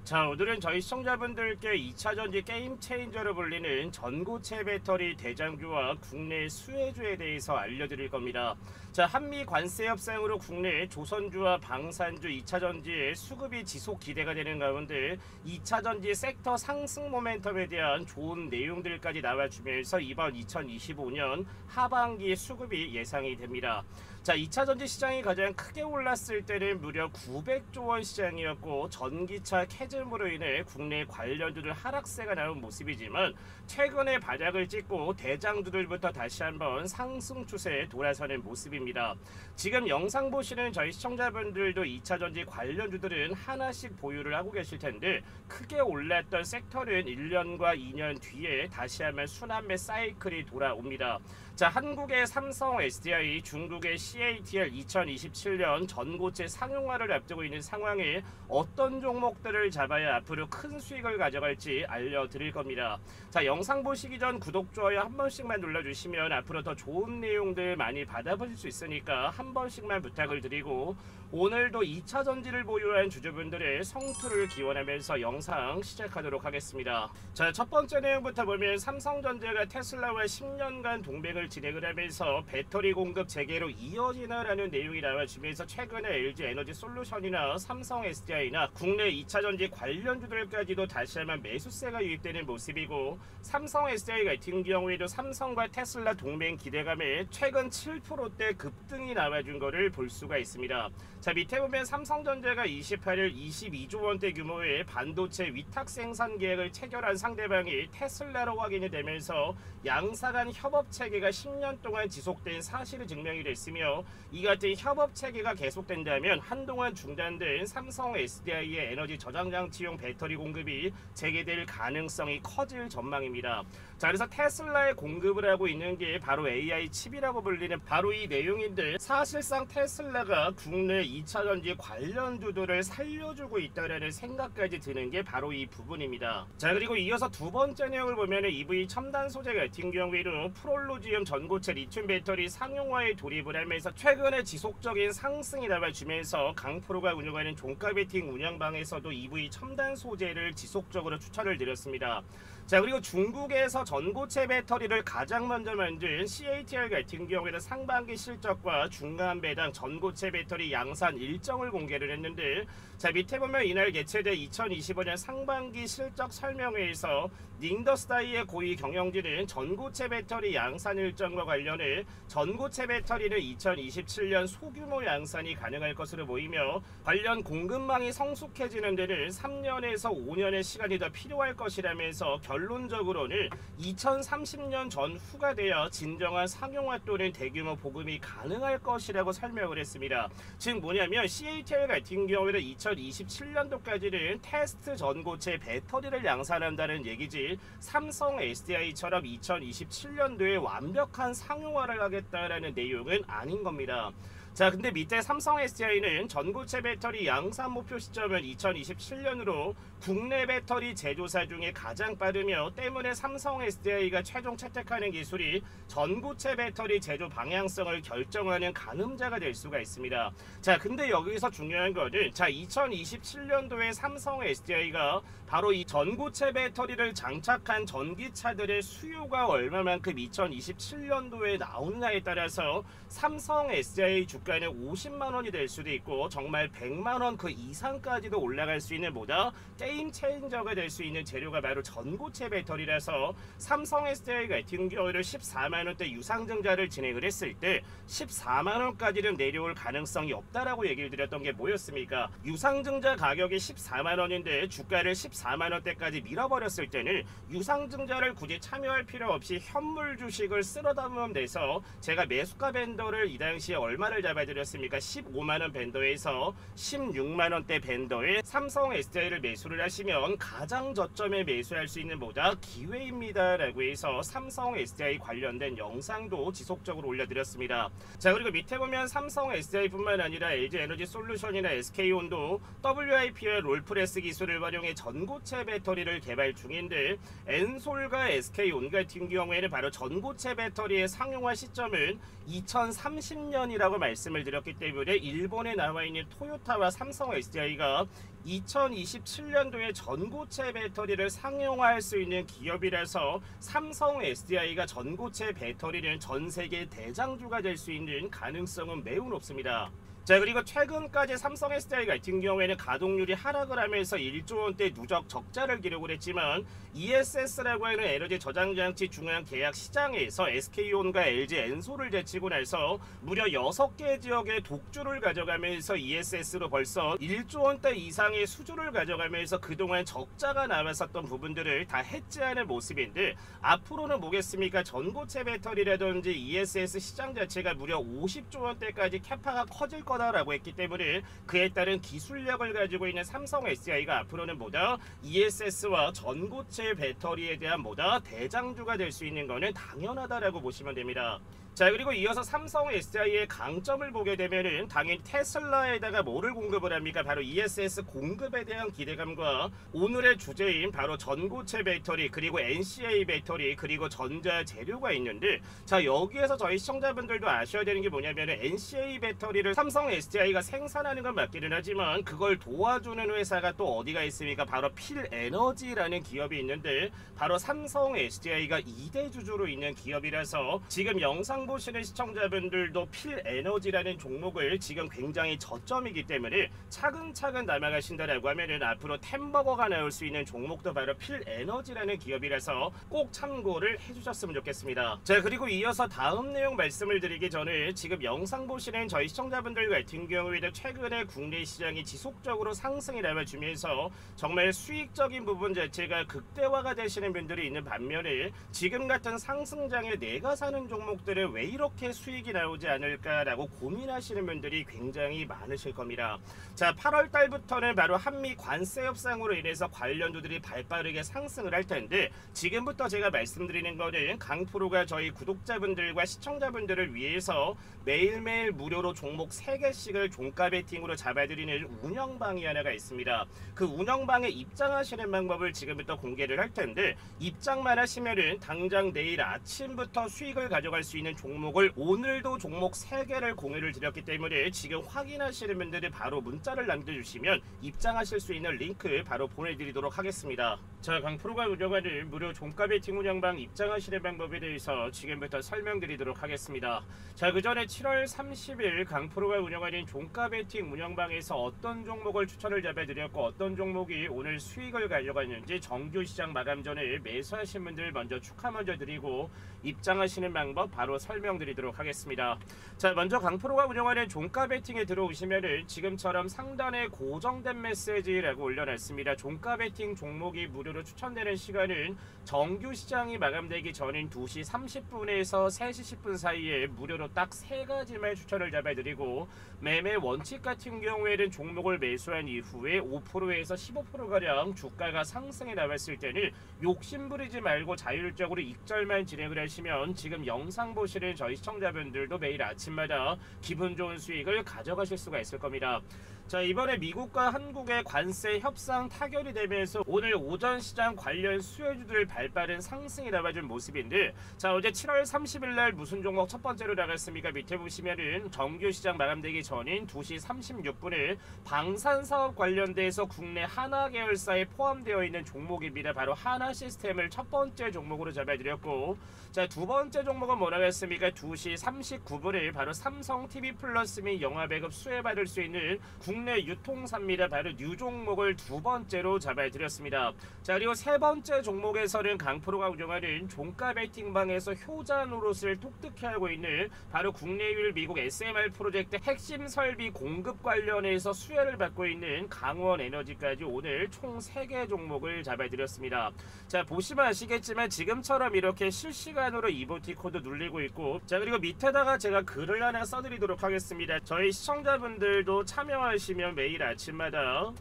자, 오늘은 저희 시청자분들께 2차전지 게임 체인저로 불리는 전고체 배터리 대장주와 국내 수혜주에 대해서 알려드릴 겁니다. 자, 한미 관세 협상으로 국내 조선주와 방산주 2차전지의 수급이 지속 기대가 되는 가운데 2차전지 섹터 상승 모멘텀에 대한 좋은 내용들까지 나와주면서 이번 2025년 하반기 수급이 예상이 됩니다. 자, 2차전지 시장이 가장 크게 올랐을 때는 무려 900조 원 시장이었고 전기차 캐즘으로 인해 국내 관련주들 하락세가 나온 모습이지만 최근에 바닥을 찍고 대장주들부터 다시 한번 상승 추세에 돌아서는 모습입니다. 지금 영상 보시는 저희 시청자분들도 2차전지 관련주들은 하나씩 보유를 하고 계실 텐데 크게 올랐던 섹터는 1년과 2년 뒤에 다시 한번 순환매 사이클이 돌아옵니다. 자, 한국의 삼성 SDI, 중국의 CATL 2027년 전고체 상용화를 앞두고 있는 상황에 어떤 종목들을 잡아야 앞으로 큰 수익을 가져갈지 알려드릴 겁니다. 자, 영상 보시기 전 구독, 좋아요 한 번씩만 눌러주시면 앞으로 더 좋은 내용들 많이 받아보실 수 있으니까 한 번씩만 부탁을 드리고 오늘도 2차전지를 보유한 주주분들의 성투를 기원하면서 영상 시작하도록 하겠습니다. 자, 첫 번째 내용부터 보면 삼성전자가 테슬라와 10년간 동맹을 진행을 하면서 배터리 공급 재개로 이어지나라는 내용이 나와주면서 최근에 LG에너지솔루션이나 삼성 SDI나 국내 2차전지 관련주들까지도 다시 한번 매수세가 유입되는 모습이고 삼성 SDI 같은 경우에도 삼성과 테슬라 동맹 기대감에 최근 7%대 급등이 나와준 것을 볼 수가 있습니다. 자, 밑에 보면 삼성전자가 28일 22조 원대 규모의 반도체 위탁 생산 계약을 체결한 상대방이 테슬라로 확인이 되면서 양사 간 협업 체계가 10년 동안 지속된 사실이 증명이 됐으며 이 같은 협업 체계가 계속된다면 한동안 중단된 삼성 SDI의 에너지 저장 장치용 배터리 공급이 재개될 가능성이 커질 전망입니다. 자, 그래서 테슬라에 공급을 하고 있는 게 바로 AI 칩이라고 불리는 바로 이 내용인데 사실상 테슬라가 국내 2차전지 관련주들을 살려주고 있다는 생각까지 드는 게 바로 이 부분입니다. 자, 그리고 이어서 두 번째 내용을 보면 EV 첨단 소재 같은 경우에는 프롤로지움 전고체 리튬 배터리 상용화에 돌입을 하면서 최근에 지속적인 상승이 나와주면서 강프로가 운영하는 종가 베팅 운영방에서도 EV 첨단 소재를 지속적으로 추천을 드렸습니다. 자, 그리고 중국에서 전고체 배터리를 가장 먼저 만든 CATL 같은 경우에는 상반기 실적과 중간 배당 전고체 배터리 양산 일정을 공개를 했는데 자, 밑에 보면 이날 개최된 2025년 상반기 실적 설명회에서 닝더스다이의 고위 경영진은 전고체 배터리 양산 일정과 관련해 전고체 배터리는 2027년 소규모 양산이 가능할 것으로 보이며 관련 공급망이 성숙해지는 데는 3년에서 5년의 시간이 더 필요할 것이라면서 결론적으로는 2030년 전후가 되어 진정한 상용화 또는 대규모 보급이 가능할 것이라고 설명을 했습니다. 즉 뭐냐면 CATL 같은 경우에는 2027년도까지는 테스트 전고체 배터리를 양산한다는 얘기지 삼성 SDI처럼 2027년도에 완벽한 상용화를 하겠다라는 내용은 아닌 겁니다. 자, 근데 밑에 삼성 SDI는 전고체 배터리 양산 목표 시점은 2027년으로 국내 배터리 제조사 중에 가장 빠르며 때문에 삼성 SDI가 최종 채택하는 기술이 전고체 배터리 제조 방향성을 결정하는 가늠자가 될 수가 있습니다. 자, 근데 여기서 중요한 거는 자, 2027년도에 삼성 SDI가 바로 이 전고체 배터리를 장착한 전기차들의 수요가 얼마만큼 2027년도에 나오느냐에 따라서 삼성 SDI 주가는 50만원이 될 수도 있고 정말 100만원 그 이상까지도 올라갈 수 있는 보다 게임 체인저가 될 수 있는 재료가 바로 전고체 배터리라서 삼성 SDI 같은 경우는 14만원대 유상증자를 진행을 했을 때 14만원까지는 내려올 가능성이 없다라고 얘기를 드렸던 게 뭐였습니까? 유상증자 가격이 14만원인데 주가를 14만원대까지 밀어버렸을 때는 유상증자를 굳이 참여할 필요 없이 현물 주식을 쓸어 담으면 돼서 제가 매수가 밴더를 이 당시에 얼마를 잡아드렸습니까? 15만원 밴더에서 16만원대 밴더에 삼성 SDI를 매수를 하시면 가장 저점에 매수할 수 있는 보다 기회입니다 라고 해서 삼성 SDI 관련된 영상도 지속적으로 올려드렸습니다. 자, 그리고 밑에 보면 삼성 SDI 뿐만 아니라 LG에너지솔루션이나 SK온도 WIP와 롤프레스 기술을 활용해 전고체 배터리를 개발 중인데 엔솔과 SK온 같은 경우에는 바로 전고체 배터리의 상용화 시점은 2030년이라고 말씀 말씀을 드렸기 때문에 일본에 나와 있는 토요타와 삼성 SDI가 2027년도에 전고체 배터리를 상용화할 수 있는 기업이라서 삼성 SDI가 전고체 배터리는 전 세계 대장주가 될 수 있는 가능성은 매우 높습니다. 자, 그리고 최근까지 삼성 SDI 같은 경우에는 가동률이 하락을 하면서 1조 원대 누적 적자를 기록을 했지만 ESS라고 하는 에너지 저장장치 중앙 계약 시장에서 SK온과 LG 엔소를 제치고 나서 무려 6개 지역의 독주를 가져가면서 ESS로 벌써 1조 원대 이상의 수주를 가져가면서 그동안 적자가 남았었던 부분들을 다 해지하는 모습인데, 앞으로는 뭐겠습니까? 전고체 배터리라든지 ESS 시장 자체가 무려 50조 원대까지 캐파가 커질 거다라고 했기 때문에 그에 따른 기술력을 가지고 있는 삼성 SDI가 앞으로는 뭐다? ESS와 전고체 배터리에 대한 뭐다? 대장주가 될 수 있는 거는 당연하다라고 보시면 됩니다. 자, 그리고 이어서 삼성 SDI의 강점을 보게 되면은 당연히 테슬라에다가 뭐를 공급을 합니까? 바로 ESS 공급에 대한 기대감과 오늘의 주제인 바로 전고체 배터리, 그리고 NCA 배터리, 그리고 전자 재료가 있는데, 자, 여기에서 저희 시청자분들도 아셔야 되는 게 뭐냐면은 NCA 배터리를 삼성 SDI가 생산하는 건 맞기는 하지만 그걸 도와주는 회사가 또 어디가 있습니까? 바로 필에너지라는 기업이 있는데, 바로 삼성 SDI가 2대 주주로 있는 기업이라서 지금 영상 보시는 시청자분들도 필에너지라는 종목을 지금 굉장히 저점이기 때문에 차근차근 남아가신다라고 하면은 앞으로 템버거가 나올 수 있는 종목도 바로 필에너지라는 기업이라서 꼭 참고를 해주셨으면 좋겠습니다. 자, 그리고 이어서 다음 내용 말씀을 드리기 전에 지금 영상 보시는 저희 시청자분들 같은 경우에는 최근에 국내 시장이 지속적으로 상승이 나와주면서 정말 수익적인 부분 자체가 극대화가 되시는 분들이 있는 반면에 지금 같은 상승장에 내가 사는 종목들은 왜 이렇게 수익이 나오지 않을까라고 고민하시는 분들이 굉장히 많으실 겁니다. 자, 8월 달부터는 바로 한미 관세 협상으로 인해서 관련주들이 발빠르게 상승을 할 텐데, 지금부터 제가 말씀드리는 거는 강프로가 저희 구독자분들과 시청자분들을 위해서 매일매일 무료로 종목 3개씩을 종가 베팅으로 잡아드리는 운영방이 하나가 있습니다. 그 운영방에 입장하시는 방법을 지금부터 공개를 할 텐데, 입장만 하시면은 당장 내일 아침부터 수익을 가져갈 수 있는 종목을 오늘도 종목 3개를 공유를 드렸기 때문에 지금 확인하시는 분들이 바로 문자를 남겨주시면 입장하실 수 있는 링크 바로 보내드리도록 하겠습니다. 자, 강프로가 운영하는 무료 종가 베팅 운영방 입장하시는 방법에 대해서 지금부터 설명드리도록 하겠습니다. 자, 그 전에 7월 30일 강프로가 운영하는 종가 베팅 운영방에서 어떤 종목을 추천을 잡아드렸고 어떤 종목이 오늘 수익을 가져갔는지 정규 시장 마감 전에 매수하신 분들 먼저 축하 먼저 드리고 입장하시는 방법 바로 설명드리도록 하겠습니다. 자, 먼저 강프로가 운영하는 종가 베팅에 들어오시면은 지금처럼 상단에 고정된 메시지라고 올려놨습니다. 종가 베팅 종목이 무료로 추천되는 시간은 정규 시장이 마감되기 전인 2시 30분에서 3시 10분 사이에 무료로 딱 3가지만 추천을 잡아드리고, 매매 원칙 같은 경우에는 종목을 매수한 이후에 5%에서 15%가량 주가가 상승해 나왔을 때는 욕심부리지 말고 자율적으로 익절만 진행을 하시면 지금 영상 보시는 저희 시청자분들도 매일 아침마다 기분 좋은 수익을 가져가실 수가 있을 겁니다. 자, 이번에 미국과 한국의 관세 협상 타결이 되면서 오늘 오전 시장 관련 수혜주들 발빠른 상승이 나와준 모습인데, 자, 어제 7월 30일 날 무슨 종목 첫 번째로 나갔습니까? 밑에 보시면은 정규 시장 마감되기 전인 2시 36분에 방산사업 관련돼서 국내 하나 계열사에 포함되어 있는 종목입니다. 바로 하나 시스템을 첫 번째 종목으로 잡아드렸고, 자, 두 번째 종목은 뭐라고 했습니까? 2시 39분에 바로 삼성 TV 플러스 및 영화 배급 수혜받을 수 있는 국내 유통사입니다. 바로 뉴 종목을 두 번째로 잡아드렸습니다. 자, 그리고 세 번째 종목에서는 강프로가 운영하는 종가 베팅방에서 효자 노릇을 독특해하고 있는 바로 국내 유일 미국 SMR 프로젝트 핵심 설비 공급 관련해서 수혜를 받고 있는 강원 에너지까지 오늘 총 3개 종목을 잡아드렸습니다. 자, 보시면 아시겠지만 지금처럼 이렇게 실시간으로 이모티콘도 눌리고 있고, 자, 그리고 밑에다가 제가 글을 하나 써드리도록 하겠습니다. 저희 시청자분들도 참여하시면 매일 아침마다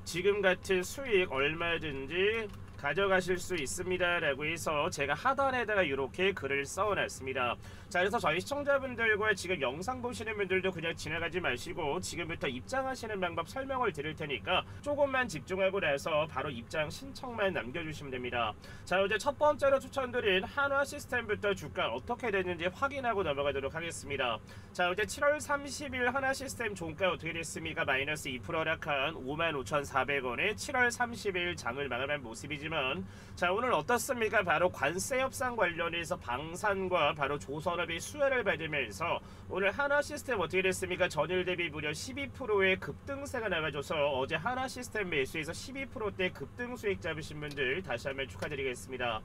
지금 같은 수익 얼마든지 가져가실 수 있습니다 라고 해서 제가 하단에다가 이렇게 글을 써놨습니다. 자, 그래서 저희 시청자분들과 지금 영상 보시는 분들도 그냥 지나가지 마시고 지금부터 입장하시는 방법 설명을 드릴 테니까 조금만 집중하고 나서 바로 입장 신청만 남겨주시면 됩니다. 자, 이제 첫 번째로 추천드린 한화 시스템부터 주가 어떻게 됐는지 확인하고 넘어가도록 하겠습니다. 자, 이제 7월 30일 한화 시스템 종가 어떻게 됐습니까? 마이너스 2% 하락한 55,400원에 7월 30일 장을 마감한 모습이지만, 자, 오늘 어떻습니까? 바로 관세 협상 관련해서 방산과 바로 조선업이 수혜를 받으면서 오늘 한화 시스템 어떻게 됐습니까? 전일 대비 무려 12%의 급등세가 나와줘서 어제 한화 시스템 매수에서 12%대 급등 수익 잡으신 분들 다시 한번 축하드리겠습니다.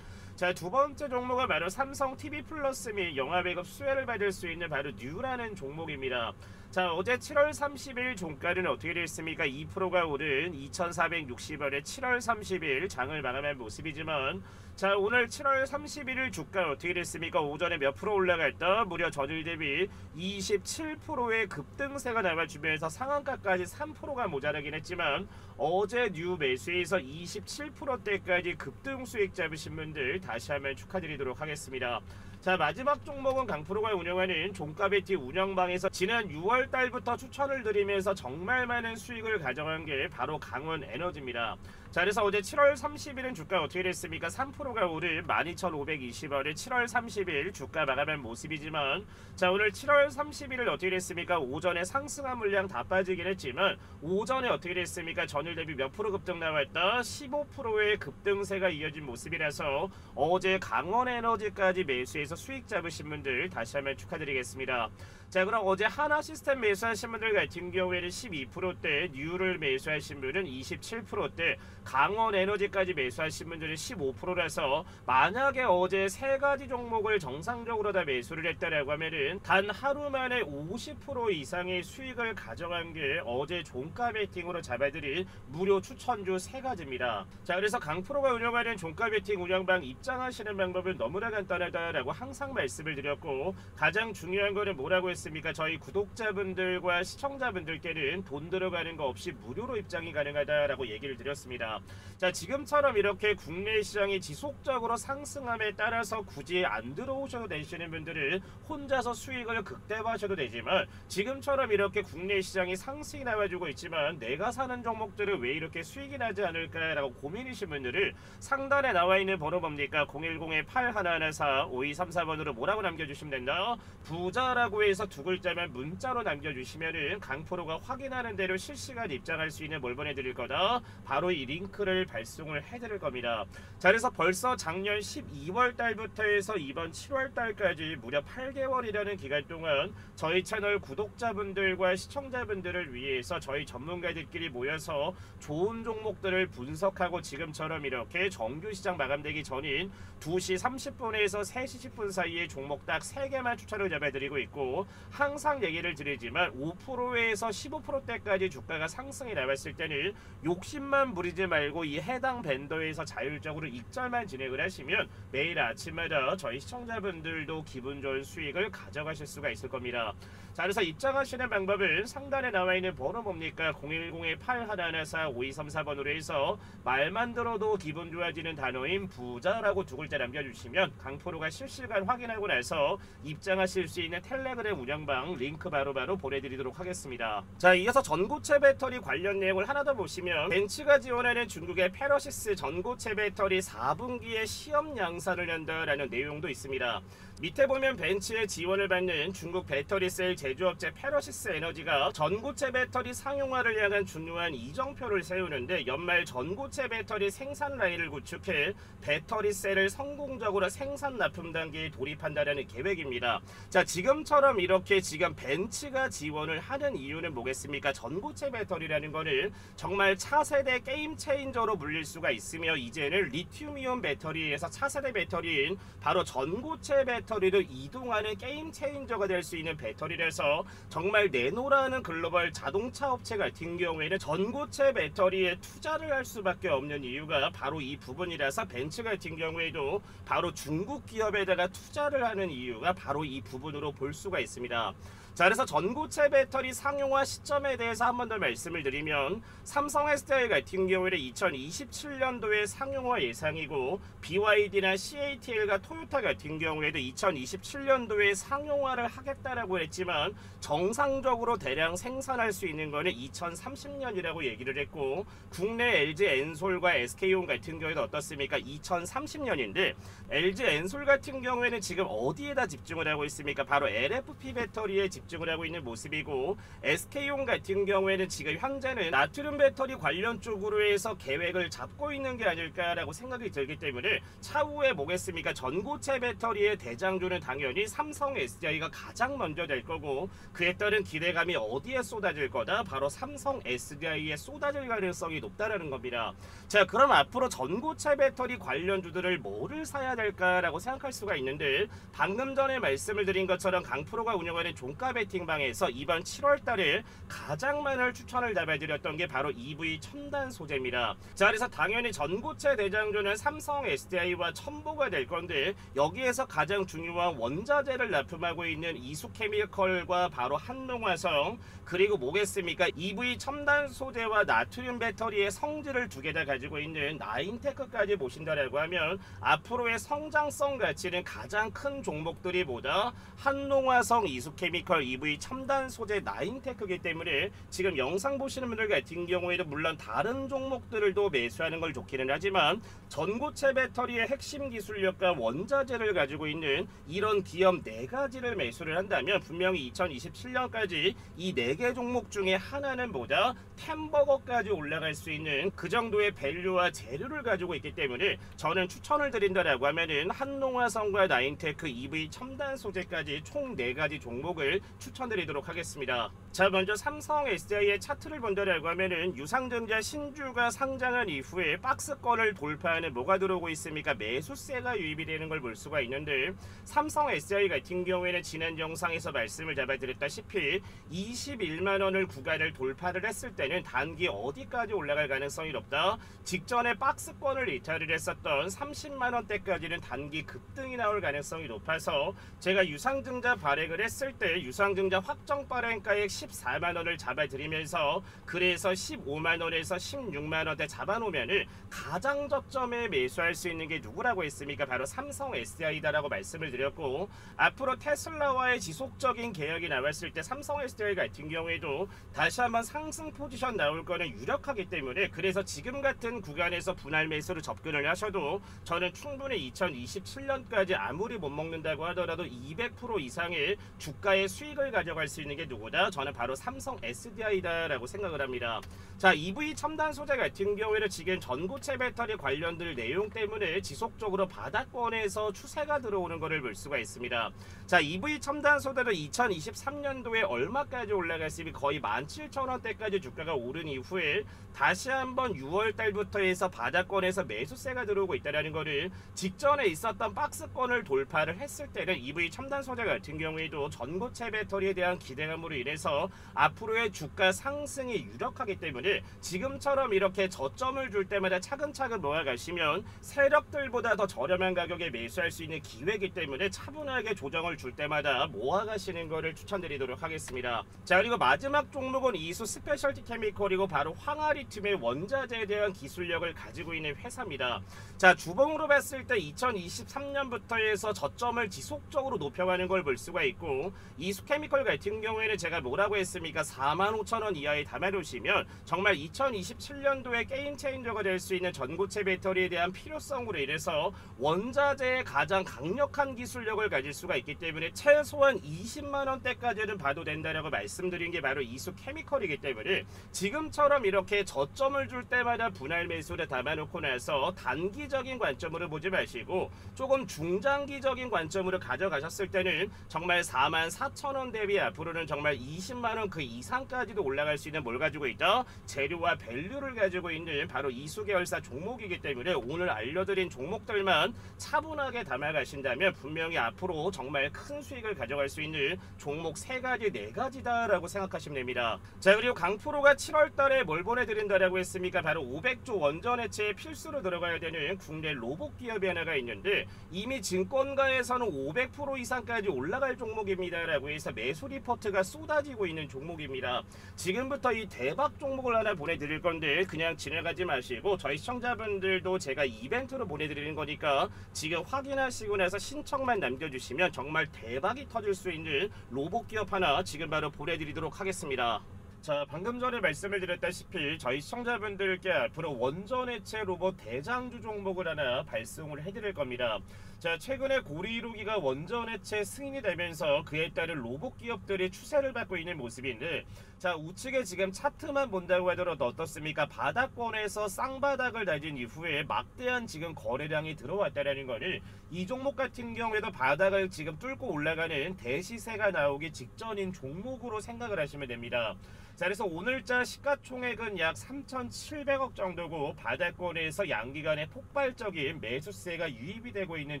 자, 두 번째 종목은 바로 삼성 TV 플러스 및 영화 배급 수혜를 받을 수 있는 바로 뉴라는 종목입니다. 자, 어제 7월 30일 종가는 어떻게 됐습니까? 2%가 오른 2,460원에 7월 30일 장을 마감한 모습이지만, 자, 오늘 7월 31일 주가 어떻게 됐습니까? 오전에 몇 프로 올라갔다? 무려 전일 대비 27%의 급등세가 나와주면서 상한가까지 3%가 모자라긴 했지만 어제 뉴 매수에서 27%대까지 급등 수익 잡으신 분들 다시 한번 축하드리도록 하겠습니다. 자, 마지막 종목은 강프로가 운영하는 종가 베티 운영방에서 지난 6월 달부터 추천을 드리면서 정말 많은 수익을 가져간 게 바로 강원 에너지입니다. 자, 그래서 어제 7월 30일은 주가 어떻게 됐습니까? 3%가 오른 12,520원에 7월 30일 주가 마감한 모습이지만, 자, 오늘 7월 30일을 어떻게 됐습니까? 오전에 상승한 물량 다 빠지긴 했지만 오전에 어떻게 됐습니까? 전일 대비 몇 프로 급등 나왔다? 15%의 급등세가 이어진 모습이라서 어제 강원 에너지까지 매수해서 수익 잡으신 분들 다시 한번 축하드리겠습니다. 자, 그럼 어제 하나 시스템 매수하신 분들 같은 경우에는 12%대, 뉴를 매수하신 분은 27%대, 강원 에너지까지 매수하신 분들은 15%라서 만약에 어제 세 가지 종목을 정상적으로 다 매수를 했다라고 하면은 단 하루 만에 50% 이상의 수익을 가져간 게 어제 종가 베팅으로 잡아드린 무료 추천주 세 가지입니다. 자, 그래서 강프로가 운영하는 종가 베팅 운영방 입장하시는 방법은 너무나 간단하다라고 항상 말씀을 드렸고, 가장 중요한 거는 뭐라고 했습니까? 저희 구독자분들과 시청자분들께는 돈 들어가는 거 없이 무료로 입장이 가능하다라고 얘기를 드렸습니다. 자, 지금처럼 이렇게 국내 시장이 지속적으로 상승함에 따라서 굳이 안 들어오셔도 되시는 분들은 혼자서 수익을 극대화하셔도 되지만, 지금처럼 이렇게 국내 시장이 상승이 나와주고 있지만 내가 사는 종목들은 왜 이렇게 수익이 나지 않을까라고 고민이신 분들은 상단에 나와 있는 번호 뭡니까? 010-8114-5234번으로 뭐라고 남겨주시면 된다. 부자라고 해서 두 글자만 문자로 남겨주시면은 강프로가 확인하는 대로 실시간 입장할 수 있는 뭘 보내드릴 거다. 바로 이 링크를 발송을 해드릴 겁니다. 자, 그래서 벌써 작년 12월 달부터 해서 이번 7월 달까지 무려 8개월이라는 기간 동안 저희 채널 구독자분들과 시청자분들을 위해서 저희 전문가들끼리 모여서 좋은 종목들을 분석하고 지금처럼 이렇게 정규시장 마감되기 전인 2시 30분에서 3시 10분 사이에 종목 딱 3개만 추천을 잡아드리고 있고, 항상 얘기를 드리지만 5%에서 15%대까지 주가가 상승이 나왔을 때는 욕심만 부리지 말고 이 해당 밴더에서 자율적으로 익절만 진행을 하시면 매일 아침마다 저희 시청자분들도 기분 좋은 수익을 가져가실 수가 있을 겁니다. 자, 그래서 입장하시는 방법은 상단에 나와 있는 번호 뭡니까? 010-8114-5234번으로 해서 말만 들어도 기분 좋아지는 단어인 부자라고 두 글자 남겨주시면 강프로가 실시간 확인하고 나서 입장하실 수 있는 텔레그램 운영방 링크 바로바로 보내드리도록 하겠습니다. 자, 이어서 전고체 배터리 관련 내용을 하나 더 보시면, 벤츠가 지원하는 중국의 페러시스 전고체 배터리 4분기에 시험 양산을 한다라는 내용도 있습니다. 밑에 보면 벤츠의 지원을 받는 중국 배터리셀 제조업체 페러시스 에너지가 전고체 배터리 상용화를 향한 중요한 이정표를 세우는데, 연말 전고체 배터리 생산 라인을 구축해 배터리셀을 성공적으로 생산 납품 단계에 돌입한다는 계획입니다. 자, 지금처럼 이렇게 지금 벤츠가 지원을 하는 이유는 뭐겠습니까? 전고체 배터리라는 거는 정말 차세대 게임 체인저로 불릴 수가 있으며, 이제는 리튬이온 배터리에서 차세대 배터리인 바로 전고체 배터리를 이동하는 게임 체인저가 될 수 있는 배터리라서 정말 내노라는 글로벌 자동차 업체 같은 경우에는 전고체 배터리에 투자를 할 수밖에 없는 이유가 바로 이 부분이라서, 벤츠 같은 경우에도 바로 중국 기업에다가 투자를 하는 이유가 바로 이 부분으로 볼 수가 있습니다. 자, 그래서 전고체 배터리 상용화 시점에 대해서 한 번 더 말씀을 드리면 삼성 SDI 같은 경우에는 2027년도에 상용화 예상이고 BYD나 CATL과 토요타 같은 경우에도 2027년도에 상용화를 하겠다라고 했지만 정상적으로 대량 생산할 수 있는 거는 2030년이라고 얘기를 했고 국내 LG 엔솔과 SK온 같은 경우에도 어떻습니까? 2030년인데 LG 엔솔 같은 경우에는 지금 어디에다 집중을 하고 있습니까? 바로 LFP 배터리에 집중을 하고 있는 모습이고 SK온 같은 경우에는 지금 현재는 나트륨 배터리 관련 쪽으로 해서 계획을 잡고 있는 게 아닐까라고 생각이 들기 때문에 차후에 뭐겠습니까? 전고체 배터리의 대장주는 당연히 삼성 SDI가 가장 먼저 될 거고 그에 따른 기대감이 어디에 쏟아질 거다? 바로 삼성 SDI에 쏟아질 가능성이 높다라는 겁니다. 자, 그럼 앞으로 전고체 배터리 관련주들을 뭐를 사야 될까라고 생각할 수가 있는데 방금 전에 말씀을 드린 것처럼 강프로가 운영하는 종가 베팅방에서 이번 7월달에 가장 많은 추천을 잡아드렸던 게 바로 EV 첨단 소재입니다. 자, 그래서 당연히 전고체 대장주는 삼성 SDI와 첨보가 될 건데 여기에서 가장 중요한 원자재를 납품하고 있는 이수케미컬과 바로 한농화성 그리고 뭐겠습니까? EV 첨단 소재와 나트륨 배터리의 성질을 두 개 다 가지고 있는 나인테크까지 보신다라고 하면 앞으로의 성장성 가치는 가장 큰 종목들이 보다 한농화성, 이수케미컬, EV 첨단 소재, 나인테크이기 때문에 지금 영상 보시는 분들 같은 경우에도 물론 다른 종목들도 매수하는 걸 좋기는 하지만 전고체 배터리의 핵심 기술력과 원자재를 가지고 있는 이런 기업 4가지를 매수를 한다면 분명히 2027년까지 이 4개 종목 중에 하나는 보다 템버거까지 올라갈 수 있는 그 정도의 밸류와 재료를 가지고 있기 때문에 저는 추천을 드린다라고 하면은 한농화성과 나인테크, EV 첨단 소재까지 총 4가지 종목을 추천드리도록 하겠습니다. 자, 먼저 삼성 SDI의 차트를 본다라고 하면은 유상증자 신주가 상장한 이후에 박스권을 돌파하는 뭐가 들어오고 있습니까? 매수세가 유입이 되는 걸 볼 수가 있는데 삼성 SDI 같은 경우에는 지난 영상에서 말씀을 잡아드렸다시피 21만원을 구간을 돌파를 했을 때는 단기 어디까지 올라갈 가능성이 높다? 직전에 박스권을 이탈을 했었던 30만원대까지는 단기 급등이 나올 가능성이 높아서 제가 유상증자 발행을 했을 때 유상증자 확정 발행가액 14만원을 잡아드리면서 그래서 15만원에서 16만원대 잡아놓으면 가장 저점에 매수할 수 있는 게 누구라고 했습니까? 바로 삼성 SDI다라고 말씀을 드렸고 앞으로 테슬라와의 지속적인 계약이 나왔을 때 삼성 SDI 같은 경우에도 다시 한번 상승 포지션 나올 거는 유력하기 때문에 그래서 지금 같은 구간에서 분할 매수로 접근을 하셔도 저는 충분히 2027년까지 아무리 못 먹는다고 하더라도 200% 이상의 주가의 수익을 가져갈 수 있는 게 누구다? 저는 바로 삼성 SDI다 라고 생각을 합니다. 자, EV 첨단 소재 같은 경우에는 지금 전고체 배터리 관련들 내용 때문에 지속적으로 바닥권에서 추세가 들어오는 것을 볼 수가 있습니다. 자, EV 첨단 소재도 2023년도에 얼마까지 올라갔습니까? 거의 17,000원대까지 주가가 오른 이후에 다시 한번 6월달부터 해서 바닥권에서 매수세가 들어오고 있다는 것을 직전에 있었던 박스권을 돌파를 했을 때는 EV 첨단 소재 같은 경우에도 전고체 배터리에 대한 기대감으로 인해서 앞으로의 주가 상승이 유력하기 때문에 지금처럼 이렇게 저점을 줄 때마다 차근차근 모아가시면 세력들보다 더 저렴한 가격에 매수할 수 있는 기회이기 때문에 차분하게 조정을 줄 때마다 모아가시는 것을 추천드리도록 하겠습니다. 자, 그리고 마지막 종목은 이수 스페셜티 케미컬이고 바로 황화리튬의 원자재에 대한 기술력을 가지고 있는 회사입니다. 자, 주봉으로 봤을 때 2023년부터 해서 저점을 지속적으로 높여가는 걸 볼 수가 있고 이수케미컬 같은 경우에는 제가 뭐라고 했습니까? 45,000원 이하에 담아놓으시면 정말 2027년도에 게임 체인저가 될 수 있는 전고체 배터리에 대한 필요성으로 인해서 원자재의 가장 강력한 기술력을 가질 수가 있기 때문에 최소한 20만원대까지는 봐도 된다라고 말씀드린 게 바로 이수케미컬이기 때문에 지금처럼 이렇게 저점을 줄 때마다 분할 매수를 담아놓고 나서 단기적인 관점으로 보지 마시고 조금 중장기적인 관점으로 가져가셨을 때는 정말 44,000원 대비 앞으로는 정말 20 40만원 그 이상까지도 올라갈 수 있는 뭘 가지고 있다? 재료와 밸류를 가지고 있는 바로 이수계열사 종목이기 때문에 오늘 알려드린 종목들만 차분하게 담아가신다면 분명히 앞으로 정말 큰 수익을 가져갈 수 있는 종목 3가지 4가지다 라고 생각하시면 됩니다. 자, 그리고 강프로가 7월달에 뭘 보내드린다라고 했습니까? 바로 500조 원전해체에 필수로 들어가야 되는 국내 로봇 기업이 하나가 있는데 이미 증권가에서는 500% 이상까지 올라갈 종목입니다 라고 해서 매수 리포트가 쏟아지고 있는 종목입니다. 지금부터 이 대박 종목을 하나 보내드릴 건데 그냥 지나가지 마시고 저희 시청자분들도 제가 이벤트로 보내드리는 거니까 지금 확인하시고 나서 신청만 남겨주시면 정말 대박이 터질 수 있는 로봇 기업 하나 지금 바로 보내드리도록 하겠습니다. 자, 방금 전에 말씀을 드렸다시피 저희 시청자분들께 앞으로 원전해체 로봇 대장주 종목을 하나 발송을 해드릴 겁니다. 자, 최근에 고리이루기가 원전해체 승인이 되면서 그에 따른 로봇 기업들이 추세를 받고 있는 모습인데, 자, 우측에 지금 차트만 본다고 하더라도 어떻습니까? 바닥권에서 쌍바닥을 다진 이후에 막대한 지금 거래량이 들어왔다라는 거는 이 종목 같은 경우에도 바닥을 지금 뚫고 올라가는 대시세가 나오기 직전인 종목으로 생각을 하시면 됩니다. 자, 그래서 오늘자 시가총액은 약 3,700억 정도고 바닥권에서 양기간의 폭발적인 매수세가 유입이 되고 있는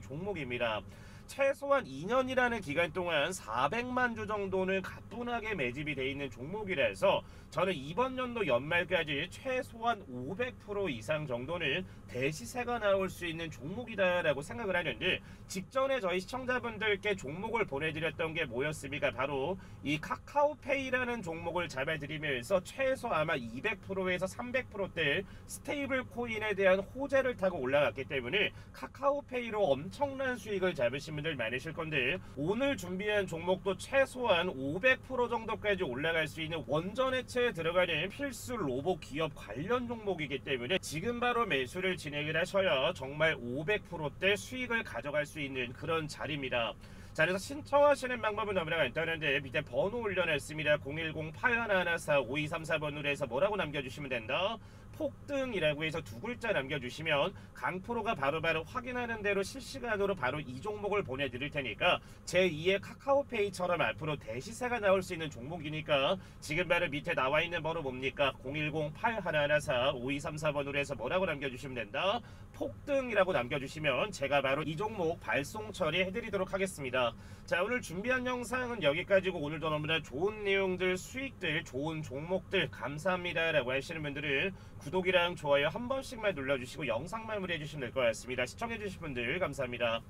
종목입니다. 최소한 2년이라는 기간 동안 400만 주 정도는 가뿐하게 매집이 되어 있는 종목이라서 저는 이번 연도 연말까지 최소한 500% 이상 정도는 대시세가 나올 수 있는 종목이다라고 생각을 하는데, 직전에 저희 시청자분들께 종목을 보내드렸던 게 뭐였습니까? 바로 이 카카오페이라는 종목을 잡아드리면서 최소 아마 200%에서 300%대 스테이블 코인에 대한 호재를 타고 올라갔기 때문에 카카오페이로 엄청난 수익을 잡으신 분들 많으실 건데, 오늘 준비한 종목도 최소한 500% 정도까지 올라갈 수 있는 원전해체에 들어가는 필수 로봇 기업 관련 종목이기 때문에 지금 바로 매수를 진행을 하셔야 정말 500%대 수익을 가져갈 수 있는 그런 자리입니다. 자, 그래서 신청하시는 방법은 너무나 간단한데 밑에 번호 올려놨습니다. 010-8114-5234번으로 해서 뭐라고 남겨주시면 된다? 폭등이라고 해서 2글자 남겨주시면 강프로가 바로바로 확인하는 대로 실시간으로 바로 이 종목을 보내드릴 테니까 제2의 카카오페이처럼 앞으로 대시세가 나올 수 있는 종목이니까 지금 바로 밑에 나와 있는 번호 뭡니까? 010-8114-5234번으로 해서 뭐라고 남겨주시면 된다? 폭등이라고 남겨주시면 제가 바로 이 종목 발송 처리해드리도록 하겠습니다. 자, 오늘 준비한 영상은 여기까지고 오늘도 너무나 좋은 내용들, 수익들, 좋은 종목들 감사합니다 라고 하시는 분들은 구독이랑 좋아요 한 번씩만 눌러주시고 영상 마무리해주시면 될 것 같습니다. 시청해주신 분들 감사합니다.